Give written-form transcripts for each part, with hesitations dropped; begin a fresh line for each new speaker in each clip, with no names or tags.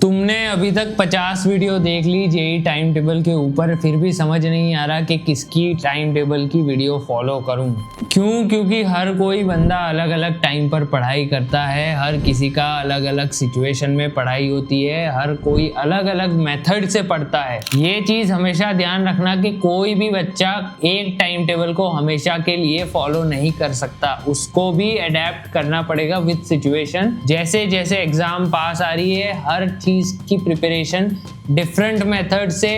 तुमने अभी तक 50 वीडियो देख ली जेई टाइम टेबल के ऊपर, फिर भी समझ नहीं आ रहा कि किसकी टाइम टेबल की वीडियो फॉलो करूं। क्यों? क्योंकि हर कोई बंदा अलग अलग टाइम पर पढ़ाई करता है, हर किसी का अलग अलग सिचुएशन में पढ़ाई होती है, हर कोई अलग अलग मेथड से पढ़ता है। ये चीज हमेशा ध्यान रखना कि कोई भी बच्चा एक टाइम टेबल को हमेशा के लिए फॉलो नहीं कर सकता, उसको भी अडेप्ट करना पड़ेगा विद सिचुएशन। जैसे जैसे एग्जाम पास आ रही है, हर चीज की प्रिपरेशन डिफरेंट मेथड से,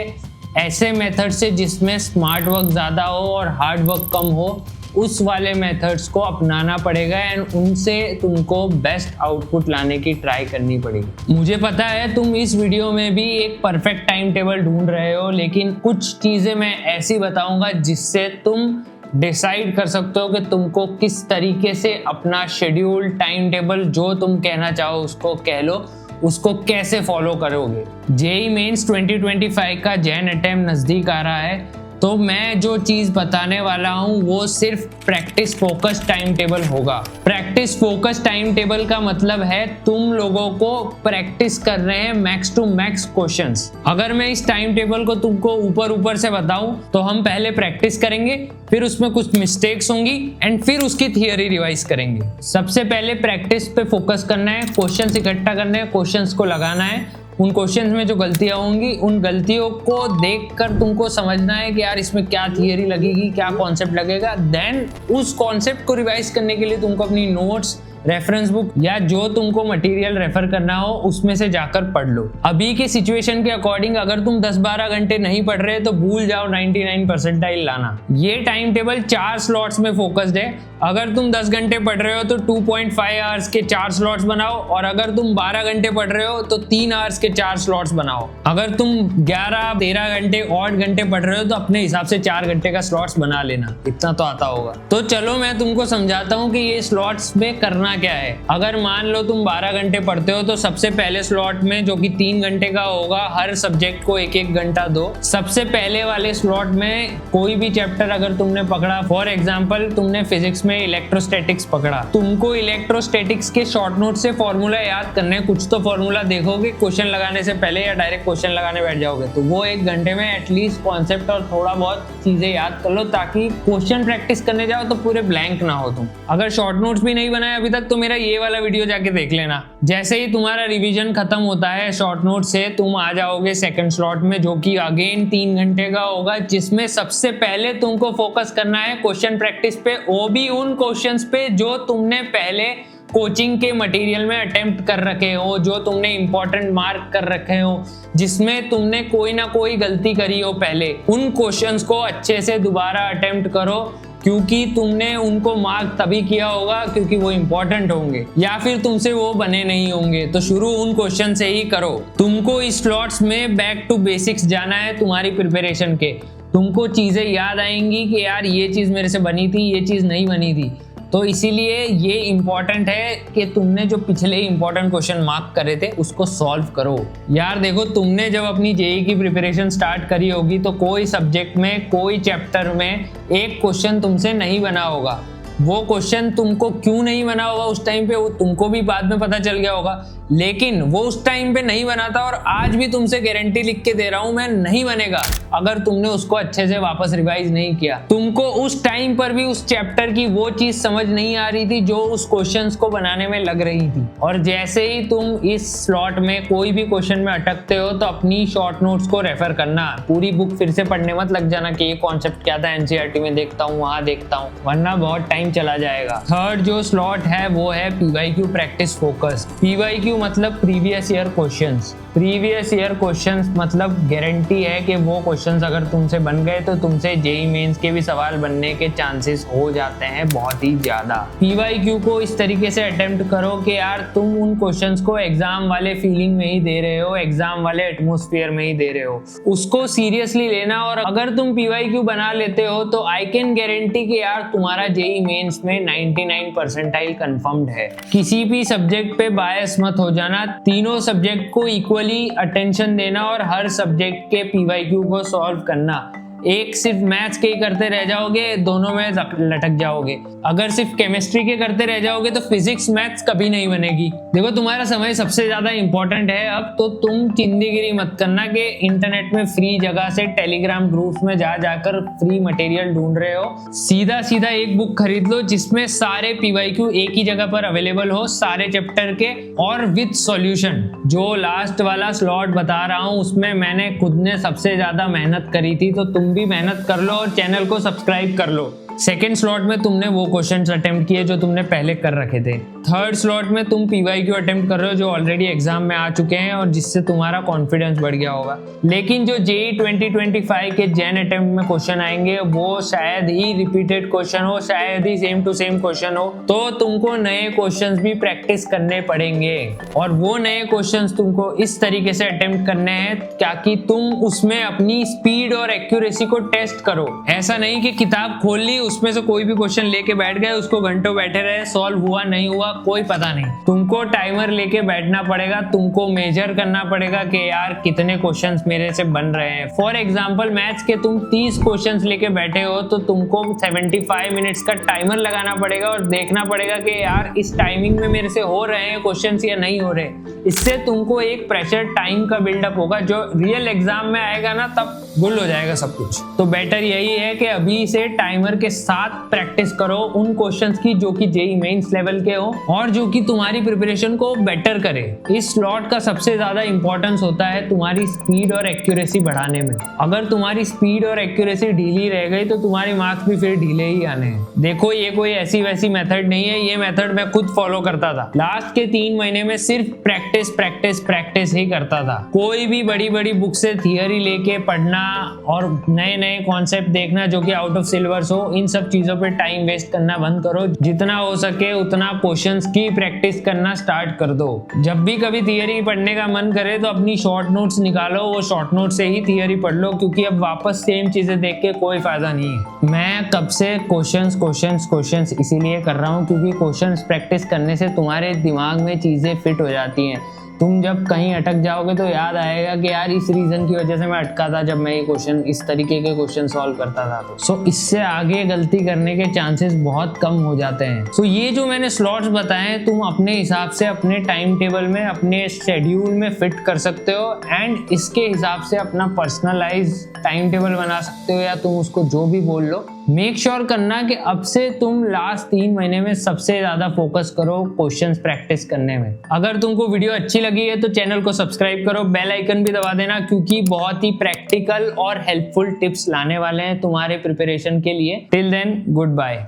ऐसे मेथड से जिसमें स्मार्ट वर्क ज्यादा हो और हार्ड वर्क कम हो, उस वाले मेथड्स को अपनाना पड़ेगा एंड उनसे तुमको बेस्ट आउटपुट लाने की ट्राई करनी पड़ेगी। मुझे पता है तुम इस वीडियो में भी एक परफेक्ट टाइम टेबल ढूंढ रहे हो, लेकिन कुछ चीजें मैं ऐसी बताऊंगा जिससे तुम डिसाइड कर सकते हो कि तुमको किस तरीके से अपना शेड्यूल, टाइम टेबल, जो तुम कहना चाहो उसको कह लो, उसको कैसे फॉलो करोगे। जेई मेंस 2025 का जैन अटेम्प्ट नजदीक आ रहा है, तो मैं जो चीज बताने वाला हूं वो सिर्फ प्रैक्टिस फोकस टाइम टेबल होगा। प्रैक्टिस फोकस टाइम टेबल का मतलब है तुम लोगों को प्रैक्टिस कर रहे हैं मैक्स टू मैक्स क्वेश्चंस। अगर मैं इस टाइम टेबल को तुमको ऊपर से बताऊं तो हम पहले प्रैक्टिस करेंगे, फिर उसमें कुछ मिस्टेक्स होंगी एंड फिर उसकी थियरी रिवाइज करेंगे। सबसे पहले प्रैक्टिस पे फोकस करना है, क्वेश्चंस इकट्ठा करने हैं, क्वेश्चंस को लगाना है। उन क्वेश्चंस में जो गलतियां होंगी, उन गलतियों को देखकर तुमको समझना है कि यार इसमें क्या थियरी लगेगी, क्या कॉन्सेप्ट लगेगा। देन उस कॉन्सेप्ट को रिवाइज करने के लिए तुमको अपनी नोट्स, रेफरेंस बुक या जो तुमको मटेरियल रेफर करना हो उसमें से जाकर पढ़ लो। अभी की सिचुएशन के अकॉर्डिंग अगर तुम 10-12 घंटे नहीं पढ़ रहे तो भूल जाओ 99 परसेंटाइल लाना। ये टाइम टेबल 4 स्लॉट्स में फोकस्ड है। अगर तुम 10 घंटे पढ़ रहे हो तो 2.5 आवर्स के 4 स्लॉट्स बनाओ, और अगर तुम 12 घंटे पढ़ रहे हो तो 3 आवर्स के 4 स्लॉट्स बनाओ। अगर तुम 11-13 घंटे और घंटे पढ़ रहे हो तो अपने हिसाब से 4 घंटे का स्लॉट्स बना लेना, इतना तो आता होगा। तो चलो मैं तुमको समझाता हूँ कि ये स्लॉट्स में करना क्या है। अगर मान लो तुम 12 घंटे पढ़ते हो तो सबसे पहले स्लॉट में, जो कि 3 घंटे का होगा, हर सब्जेक्ट को 1-1 घंटा दो। सबसे पहले वाले स्लॉट में कोई भी चैप्टर अगर तुमने पकड़ा, फॉर एग्जांपल तुमने फिजिक्स में इलेक्ट्रोस्टैटिक्स पकड़ा, तुमको इलेक्ट्रोस्टैटिक्स के शॉर्ट नोट से फॉर्मूला याद करने। कुछ तो फॉर्मूला देखोगे क्वेश्चन लगाने से पहले, या डायरेक्ट क्वेश्चन लगाने बैठ जाओगे, तो वो 1 घंटे में एटलीस्ट कॉन्सेप्ट और थोड़ा बहुत चीजें याद कर लो, ताकि क्वेश्चन प्रैक्टिस करने जाओ तो पूरे ब्लैंक ना हो तुम। अगर शॉर्ट नोट्स भी नहीं बनाए अभी तक तो मेरा ये वाला वीडियो जाके देख लेना। जैसे ही तुम्हारा रिवीजन खत्म होता है शॉर्ट नोट से, तुम आ जाओगे सेकंड स्लॉट में, जो कि अगेन 3 घंटे का होगा, जिसमें सबसे पहले तुमको फोकस करना है क्वेश्चन प्रैक्टिस पे, वो भी उन क्वेश्चंस पे जो तुमने पहले कोचिंग के मटेरियल में अटेम्प्ट कर रखे हो, जो तुमने इंपॉर्टेंट मार्क कर रखे हो, जिसमें तुमने कोई ना कोई गलती करी हो पहले। उन क्वेश्चंस को अच्छे से दोबारा अटेम्प्ट करो, क्योंकि तुमने उनको मार्क तभी किया होगा क्योंकि वो इंपॉर्टेंट होंगे, या फिर तुमसे वो बने नहीं होंगे। तो शुरू उन क्वेश्चन से ही करो। तुमको इस स्लॉट्स में बैक टू बेसिक्स जाना है तुम्हारी प्रिपरेशन के। तुमको चीजें याद आएंगी कि यार ये चीज मेरे से बनी थी, ये चीज नहीं बनी थी। तो इसीलिए ये इंपॉर्टेंट है कि तुमने जो पिछले इंपॉर्टेंट क्वेश्चन मार्क करे थे उसको सॉल्व करो। यार देखो, तुमने जब अपनी जेई की प्रिपरेशन स्टार्ट करी होगी तो कोई सब्जेक्ट में, कोई चैप्टर में एक क्वेश्चन तुमसे नहीं बना होगा। वो क्वेश्चन तुमको क्यों नहीं बना होगा उस टाइम पे, वो तुमको भी बाद में पता चल गया होगा, लेकिन वो उस टाइम पे नहीं बना था। और आज भी तुमसे गारंटी लिख के दे रहा हूं मैं, नहीं बनेगा अगर तुमने उसको अच्छे से वापस रिवाइज नहीं किया। तुमको उस टाइम पर भी उस चैप्टर की वो चीज समझ नहीं आ रही थी जो उस क्वेश्चंस को बनाने में लग रही थी। और जैसे ही तुम इस स्लॉट में कोई भी क्वेश्चन में अटकते हो तो अपनी शॉर्ट नोट्स को रेफर करना, पूरी बुक फिर से पढ़ने मत लग जाना कि ये कॉन्सेप्ट क्या था, एनसीईआरटी में देखता हूँ, वहां देखता हूँ, वरना बहुत टाइम चला जाएगा। थर्ड जो स्लॉट है वो है पीवाईक्यू प्रैक्टिस फोकस। पीवाईक्यू मतलब previous year questions. Previous year questions मतलब गारंटी है कि वो क्वेश्चंस अगर तुमसे बन गए तो तुमसे जेई मेंस के भी सवाल बनने के चांसेस हो जाते हैं बहुत ही ज्यादा। पीवाईक्यू को इस तरीके से अटेम्प्ट करो कि यार तुम उन क्वेश्चंस को एग्जाम वाले फीलिंग में ही दे रहे हो, एग्जाम वाले एटमोस्फियर में ही दे रहे हो, उसको सीरियसली लेना। और अगर तुम पीवाईक्यू बना लेते हो तो आई कैन गारंटी कि यार तुम्हारा जेई मेंस में 99 परसेंटाइल कंफर्म्ड है। किसी भी सब्जेक्ट पे बायस मत हो जाना, तीनों सब्जेक्ट को इक्वली अटेंशन देना और हर सब्जेक्ट के पीवाईक्यू को सॉल्व करना। एक सिर्फ मैथ्स के ही करते रह जाओगे, दोनों में लटक जाओगे। अगर सिर्फ केमिस्ट्री के करते रह जाओगे तो फिजिक्स मैथ्स कभी नहीं बनेगी। देखो तुम्हारा समय सबसे ज्यादा इंपॉर्टेंट है अब, तो तुम चिंदीगिरी मत करना कि इंटरनेट में फ्री जगह से टेलीग्राम ग्रुप्स में जाकर फ्री मटेरियल ढूंढ रहे हो। सीधा सीधा एक बुक खरीद लो जिसमें सारे पीवाईक्यू एक ही जगह पर अवेलेबल हो, सारे चैप्टर के और विद सॉल्यूशन। जो लास्ट वाला स्लॉट बता रहा हूं उसमें मैंने खुद ने सबसे ज्यादा मेहनत करी थी, तो तुम भी मेहनत कर लो और चैनल को सब्सक्राइब कर लो। सेकेंड स्लॉट में तुमने वो क्वेश्चंस अटेम्प्ट किए जो तुमने पहले कर रखे थे। थर्ड स्लॉट में तुम पीवाईक्यू अटेम्प्ट कर रहे हो जो ऑलरेडी एग्जाम में आ चुके हैं और जिससे तुम्हारा कॉन्फिडेंस बढ़ गया होगा। लेकिन जो जेई 2025 के जैन अटेम्प्ट में क्वेश्चन आएंगे वो शायद ही रिपीटेड क्वेश्चन हो, शायद ही सेम टू सेम क्वेश्चन हो, तो तुमको नए क्वेश्चंस भी प्रैक्टिस करने पड़ेंगे। और वो नए क्वेश्चंस तुमको इस तरीके से अटेम्प्ट करने हैं ताकि तुम उसमें अपनी स्पीड और एक्यूरेसी को टेस्ट करो। ऐसा नहीं कि किताब खोल ली, उसमें से कोई भी क्वेश्चन लेके बैठ गए, उसको घंटों बैठे रहे, सॉल्व हुआ नहीं हुआ कोई पता नहीं। तुमको टाइमर लेके बैठना पड़ेगा, तुमको मेजर करना पड़ेगा कि यार कितने क्वेश्चंस मेरे से बन रहे हैं। फॉर एग्जांपल मैथ्स के तुम 30 क्वेश्चंस लेके बैठे हो तो तुमको 75 मिनट्स का टाइमर लगाना पड़ेगा और देखना पड़ेगा कि यार इस टाइमिंग में मेरे से हो रहे हैं क्वेश्चंस या नहीं हो रहे। इससे तुमको एक प्रेशर टाइम का बिल्डअप होगा, जो रियल एग्जाम में आएगा ना तब गुल हो जाएगा सब कुछ। तो बेटर यही है कि अभी से टाइमर के साथ प्रैक्टिस करो उन क्वेश्चंस की जो कि जेईई मेंस लेवल के हो और जो कि तुम्हारी प्रिपरेशन को बेटर करे। इस स्लॉट का सबसे ज्यादा इंपॉर्टेंस होता है तुम्हारी स्पीड और एक्यूरेसी बढ़ाने में। अगर तुम्हारी स्पीड और एक्यूरेसी ढीली रह गई तो तुम्हारे मार्क्स भी फिर ढीले ही आने हैं। देखो ये कोई ऐसी वैसी मेथड नहीं है, ये मेथड मैं खुद फॉलो करता था। लास्ट के 3 महीने में सिर्फ प्रैक्टिस प्रैक्टिस प्रैक्टिस ही करता था। कोई भी बड़ी बड़ी बुक से थियरी लेके पढ़ना और नए नए कॉन्सेप्ट देखना जो कि आउट ऑफ सिलेबस हो, इन सब चीजों पे टाइम वेस्ट करना बंद करो। जितना हो सके उतना क्वेश्चंस की प्रैक्टिस करना स्टार्ट कर दो। जब भी कभी थियरी पढ़ने का मन करे तो अपनी शॉर्ट नोट्स निकालो, वो शॉर्ट नोट से ही थियरी पढ़ लो, क्योंकि अब वापस सेम चीजें देख के कोई फायदा नहीं है। मैं कब से क्वेश्चंस इसीलिए कर रहा हूँ क्योंकि क्वेश्चंस प्रैक्टिस करने से तुम्हारे दिमाग में चीजें फिट हो जाती हैं। तुम जब कहीं अटक जाओगे तो याद आएगा कि यार इस रीजन की वजह से मैं अटका था जब मैं ये क्वेश्चन इस तरीके के क्वेश्चन सॉल्व करता था। तो सो इससे आगे गलती करने के चांसेस बहुत कम हो जाते हैं। सो ये जो मैंने स्लॉट्स बताए हैं तुम अपने हिसाब से अपने टाइम टेबल में, अपने शेड्यूल में फिट कर सकते हो एंड इसके हिसाब से अपना पर्सनलाइज टाइम टेबल बना सकते हो, या तुम उसको जो भी बोल लो। मेक श्योर करना कि अब से तुम लास्ट 3 महीने में सबसे ज्यादा फोकस करो क्वेश्चंस प्रैक्टिस करने में। अगर तुमको वीडियो अच्छी लगी है तो चैनल को सब्सक्राइब करो, बेल आइकन भी दबा देना, क्योंकि बहुत ही प्रैक्टिकल और हेल्पफुल टिप्स लाने वाले हैं तुम्हारे प्रिपरेशन के लिए। Till then good bye.